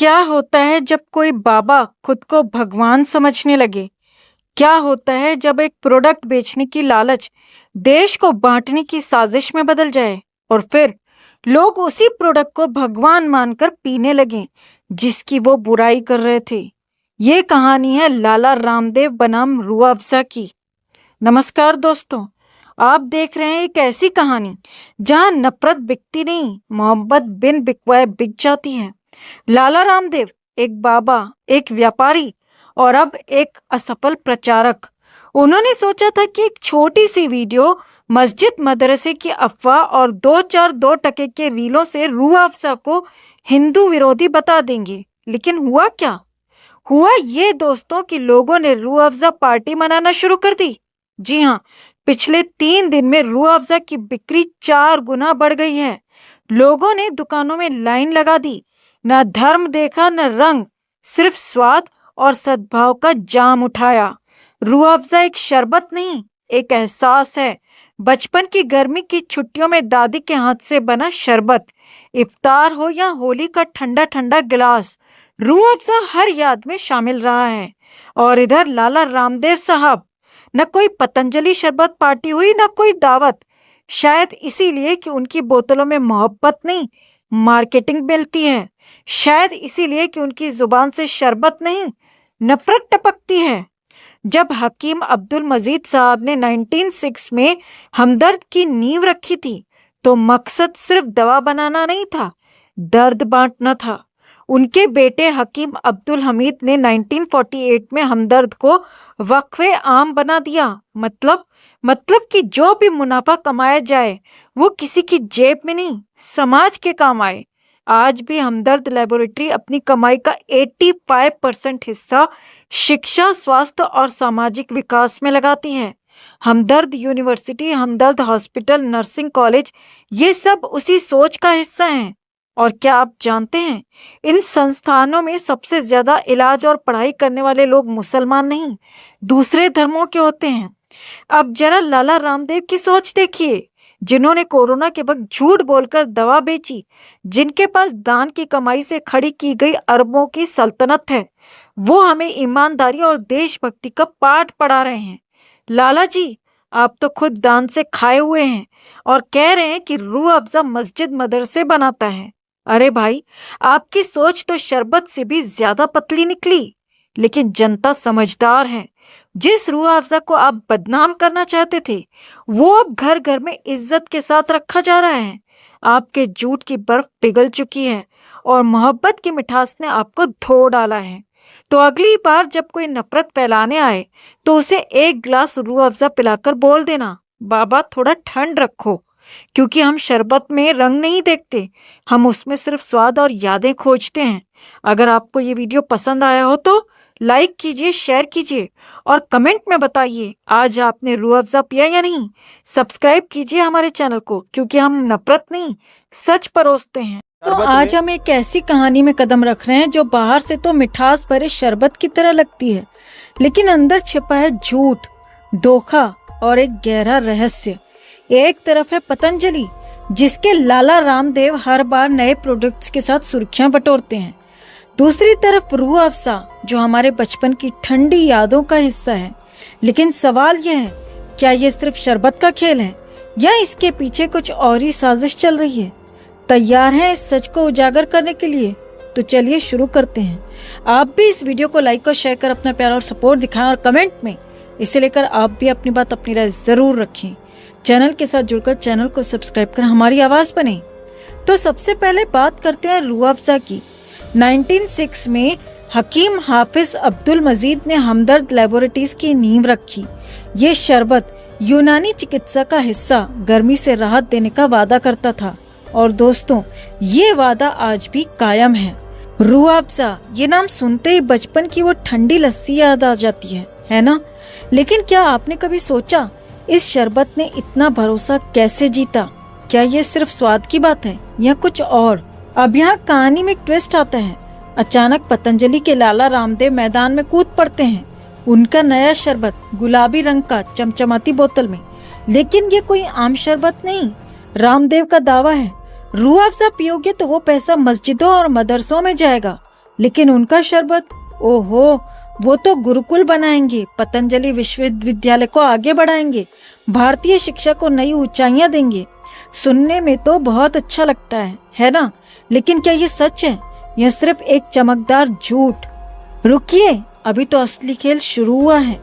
क्या होता है जब कोई बाबा खुद को भगवान समझने लगे? क्या होता है जब एक प्रोडक्ट बेचने की लालच देश को बांटने की साजिश में बदल जाए और फिर लोग उसी प्रोडक्ट को भगवान मानकर पीने लगे जिसकी वो बुराई कर रहे थे? ये कहानी है लाला रामदेव बनाम रूह अफ़ज़ा की। नमस्कार दोस्तों, आप देख रहे हैं एक ऐसी कहानी जहां नफरत बिकती नहीं, मोहब्बत बिन बिकवाए बिक जाती है। लाला रामदेव एक बाबा, एक व्यापारी और अब एक असफल प्रचारक। उन्होंने सोचा था कि एक छोटी सी वीडियो, मस्जिद मदरसे की अफवाह और 2 के रीलों से रूह अफ़ज़ा को हिंदू विरोधी बता देंगे। लेकिन हुआ क्या? हुआ ये दोस्तों कि लोगों ने रूह अफ़ज़ा पार्टी मनाना शुरू कर दी। जी हाँ, पिछले 3 दिन में रूह अफ़ज़ा की बिक्री 4 गुना बढ़ गई है। लोगों ने दुकानों में लाइन लगा दी, न धर्म देखा न रंग, सिर्फ स्वाद और सद्भाव का जाम उठाया। रूह अफ़ज़ा एक शरबत नहीं, एक एहसास है। बचपन की गर्मी की छुट्टियों में दादी के हाथ से बना शरबत, इफ्तार हो या होली का ठंडा ठंडा गिलास, रूह अफ़ज़ा हर याद में शामिल रहा है। और इधर लाला रामदेव साहब, न कोई पतंजलि शरबत पार्टी हुई न कोई दावत। शायद इसीलिए कि उनकी बोतलों में मोहब्बत नहीं, मार्केटिंग मिलती है। शायद इसीलिए कि उनकी जुबान से शरबत नहीं, नफरत टपकती है। जब हकीम अब्दुल मजीद साहब ने 1906 में हमदर्द की नींव रखी थी तो मकसद सिर्फ दवा बनाना नहीं था, दर्द बांटना था। उनके बेटे हकीम अब्दुल हमीद ने 1948 में हमदर्द को वक्फे आम बना दिया। मतलब कि जो भी मुनाफा कमाया जाए वो किसी की जेब में नहीं, समाज के काम आए। आज भी हमदर्द लेबोरेटरी अपनी कमाई का 85% हिस्सा शिक्षा, स्वास्थ्य और सामाजिक विकास में लगाती है। हमदर्द यूनिवर्सिटी, हमदर्द हॉस्पिटल, नर्सिंग कॉलेज, ये सब उसी सोच का हिस्सा हैं। और क्या आप जानते हैं, इन संस्थानों में सबसे ज्यादा इलाज और पढ़ाई करने वाले लोग मुसलमान नहीं, दूसरे धर्मों के होते हैं। अब जरा लाला रामदेव की सोच देखिए, जिन्होंने कोरोना के वक्त झूठ बोलकर दवा बेची, जिनके पास दान की कमाई से खड़ी की गई अरबों की सल्तनत है, वो हमें ईमानदारी और देशभक्ति का पाठ पढ़ा रहे हैं। लाला जी, आप तो खुद दान से खाए हुए हैं और कह रहे हैं कि रूह अफ़ज़ा मस्जिद मदरसे बनाता है। अरे भाई, आपकी सोच तो शरबत से भी ज्यादा पतली निकली। लेकिन जनता समझदार है। जिस रूह अफ़ज़ा को आप बदनाम करना चाहते थे वो अब घर घर में इज्जत के साथ रखा जा रहा है। आपके झूठ की बर्फ पिघल चुकी है और मोहब्बत की मिठास ने आपको धो डाला है। तो अगली बार जब कोई नफरत फैलाने आए तो उसे एक गिलास रूह अफ़ज़ा पिलाकर बोल देना, बाबा थोड़ा ठंड रखो, क्योंकि हम शरबत में रंग नहीं देखते, हम उसमें सिर्फ स्वाद और यादें खोजते हैं। अगर आपको ये वीडियो पसंद आया हो तो लाइक कीजिए, शेयर कीजिए और कमेंट में बताइए आज आपने रूह अफ़ज़ा पिया या नहीं। सब्सक्राइब कीजिए हमारे चैनल को, क्योंकि हम नफरत नहीं, सच परोसते हैं। तो आज हम एक ऐसी कहानी में कदम रख रहे हैं जो बाहर से तो मिठास भरे शरबत की तरह लगती है, लेकिन अंदर छिपा है झूठ, धोखा और एक गहरा रहस्य। एक तरफ है पतंजलि, जिसके लाला रामदेव हर बार नए प्रोडक्ट्स के साथ सुर्खियां बटोरते हैं। दूसरी तरफ रूह अफ़ज़ा, जो हमारे बचपन की ठंडी यादों का हिस्सा है। लेकिन सवाल यह है, क्या ये सिर्फ शरबत का खेल है या इसके पीछे कुछ और ही साजिश चल रही है? तैयार हैं इस सच को उजागर करने के लिए? तो चलिए शुरू करते हैं। आप भी इस वीडियो को लाइक और शेयर कर अपना प्यार और सपोर्ट दिखाएं और कमेंट में इसे लेकर आप भी अपनी बात, अपनी राय जरूर रखें। चैनल के साथ जुड़कर चैनल को सब्सक्राइब कर हमारी आवाज बने। तो सबसे पहले बात करते हैं रूह अफ़ज़ा की। 1906 में हकीम हाफिज अब्दुल मजीद ने हमदर्द लेबोरेटरीज की नींव रखी। ये शरबत यूनानी चिकित्सा का हिस्सा गर्मी से राहत देने का वादा करता था और दोस्तों, ये वादा आज भी कायम है। रूह अफ़ज़ा, ये नाम सुनते ही बचपन की वो ठंडी लस्सी याद आ जाती है ना? लेकिन क्या आपने कभी सोचा इस शरबत ने इतना भरोसा कैसे जीता? क्या ये सिर्फ स्वाद की बात है या कुछ और? अब यहाँ कहानी में एक ट्विस्ट आता है। अचानक पतंजलि के लाला रामदेव मैदान में कूद पड़ते हैं। उनका नया शरबत गुलाबी रंग का, चमचमाती बोतल में। लेकिन ये कोई आम शरबत नहीं, रामदेव का दावा है, रूह अफ़ज़ा पियोगे तो वो पैसा मस्जिदों और मदरसों में जाएगा, लेकिन उनका शरबत, ओहो, वो तो गुरुकुल बनाएंगे, पतंजलि विश्वविद्यालय को आगे बढ़ाएंगे, भारतीय शिक्षा को नई ऊंचाइयां देंगे। सुनने में तो बहुत अच्छा लगता है ना? लेकिन क्या ये सच है? यह सिर्फ एक चमकदार झूठ? रुकिए, अभी तो असली खेल शुरू हुआ है।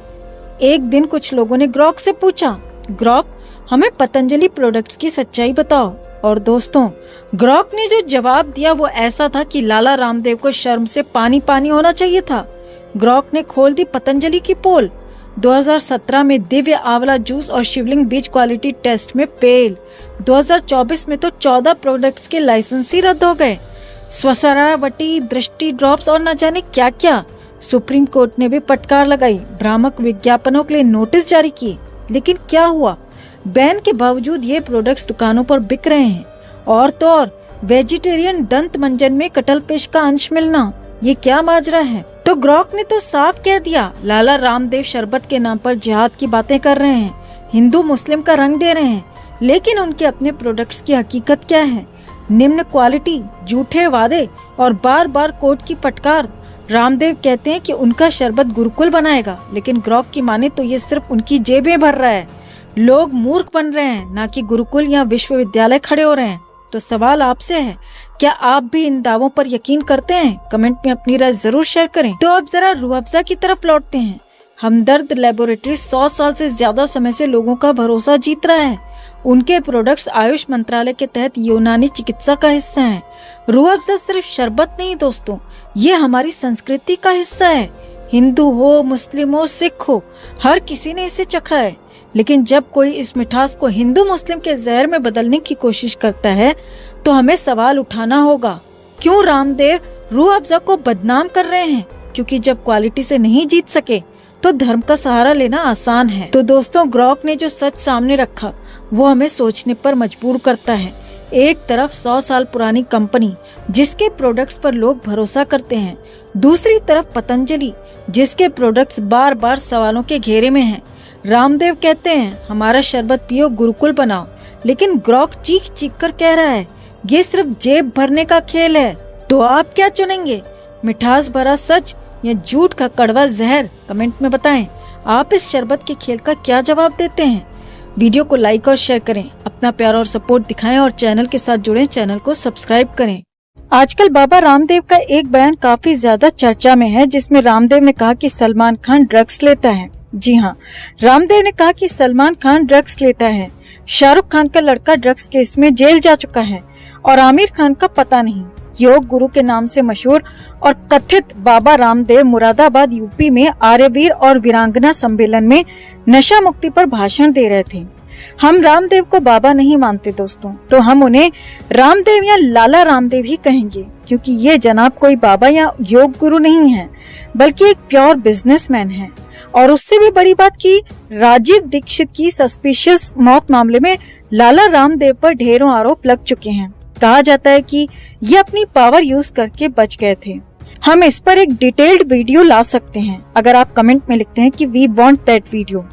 एक दिन कुछ लोगों ने ग्रॉक से पूछा, ग्रॉक, हमें पतंजलि प्रोडक्ट्स की सच्चाई बताओ। और दोस्तों, ग्रॉक ने जो जवाब दिया वो ऐसा था कि लाला रामदेव को शर्म से पानी पानी होना चाहिए था। ग्रॉक ने खोल दी पतंजलि की पोल। 2017 में दिव्य आंवला जूस और शिवलिंग बीज क्वालिटी टेस्ट में फेल। 2024 में तो 14 प्रोडक्ट्स के लाइसेंस ही रद्द हो गए। स्वसरावटी, दृष्टि ड्रॉप्स और न जाने क्या क्या। सुप्रीम कोर्ट ने भी फटकार लगाई, भ्रामक विज्ञापनों के लिए नोटिस जारी किए। लेकिन क्या हुआ? बैन के बावजूद ये प्रोडक्ट्स दुकानों पर बिक रहे हैं। और तो और वेजिटेरियन दंत मंजन में कटल फिश का अंश मिलना, ये क्या माजरा है? तो ग्रॉक ने तो साफ कह दिया, लाला रामदेव शरबत के नाम पर जिहाद की बातें कर रहे हैं, हिंदू मुस्लिम का रंग दे रहे हैं। लेकिन उनके अपने प्रोडक्ट्स की हकीकत क्या है? निम्न क्वालिटी, झूठे वादे और बार बार कोर्ट की फटकार। रामदेव कहते हैं कि उनका शरबत गुरुकुल बनाएगा, लेकिन ग्रॉक की माने तो ये सिर्फ उनकी जेबें भर रहा है। लोग मूर्ख बन रहे हैं, ना कि गुरुकुल या विश्वविद्यालय खड़े हो रहे हैं। तो सवाल आपसे है, क्या आप भी इन दावों पर यकीन करते हैं? कमेंट में अपनी राय जरूर शेयर करें। तो अब जरा रूह अफ़ज़ा की तरफ लौटते हैं। हमदर्द लेबोरेटरी 100 साल से ज्यादा समय से लोगों का भरोसा जीत रहा है। उनके प्रोडक्ट्स आयुष मंत्रालय के तहत यूनानी चिकित्सा का हिस्सा हैं। रूह अफ़ज़ा सिर्फ शरबत नहीं दोस्तों, ये हमारी संस्कृति का हिस्सा है। हिंदू हो, मुस्लिम हो, सिख हो, हर किसी ने इसे चखा है। लेकिन जब कोई इस मिठास को हिंदू मुस्लिम के जहर में बदलने की कोशिश करता है तो हमें सवाल उठाना होगा, क्यों रामदेव रूह अफ़ज़ा को बदनाम कर रहे हैं? क्योंकि जब क्वालिटी से नहीं जीत सके तो धर्म का सहारा लेना आसान है। तो दोस्तों, ग्रॉक ने जो सच सामने रखा वो हमें सोचने पर मजबूर करता है। एक तरफ 100 साल पुरानी कंपनी जिसके प्रोडक्ट्स पर लोग भरोसा करते हैं, दूसरी तरफ पतंजलि जिसके प्रोडक्ट्स बार बार सवालों के घेरे में हैं। रामदेव कहते हैं हमारा शरबत पियो, गुरुकुल बनाओ, लेकिन ग्रॉक चीख चीख कर कह रहा है ये सिर्फ जेब भरने का खेल है। तो आप क्या चुनेंगे, मिठास भरा सच या झूठ का कड़वा जहर? कमेंट में बताएं। आप इस शरबत के खेल का क्या जवाब देते हैं? वीडियो को लाइक और शेयर करें, अपना प्यार और सपोर्ट दिखाएं और चैनल के साथ जुड़ें, चैनल को सब्सक्राइब करें। आजकल बाबा रामदेव का एक बयान काफी ज्यादा चर्चा में है, जिसमें रामदेव ने कहा कि सलमान खान ड्रग्स लेता है। जी हाँ, रामदेव ने कहा कि सलमान खान ड्रग्स लेता है। शाहरुख खान का लड़का ड्रग्स केस में जेल जा चुका है और आमिर खान का पता नहीं। योग गुरु के नाम से मशहूर और कथित बाबा रामदेव मुरादाबाद यूपी में आर्यवीर और वीरांगना सम्मेलन में नशा मुक्ति पर भाषण दे रहे थे। हम रामदेव को बाबा नहीं मानते दोस्तों, तो हम उन्हें रामदेव या लाला रामदेव ही कहेंगे, क्योंकि ये जनाब कोई बाबा या योग गुरु नहीं है, बल्कि एक प्योर बिजनेसमैन है। और उससे भी बड़ी बात कि राजीव दीक्षित की सस्पिशियस मौत मामले में लाला रामदेव पर ढेरों आरोप लग चुके हैं। कहा जाता है कि ये अपनी पावर यूज करके बच गए थे। हम इस पर एक डिटेल्ड वीडियो ला सकते हैं अगर आप कमेंट में लिखते हैं कि वी वांट दैट वीडियो।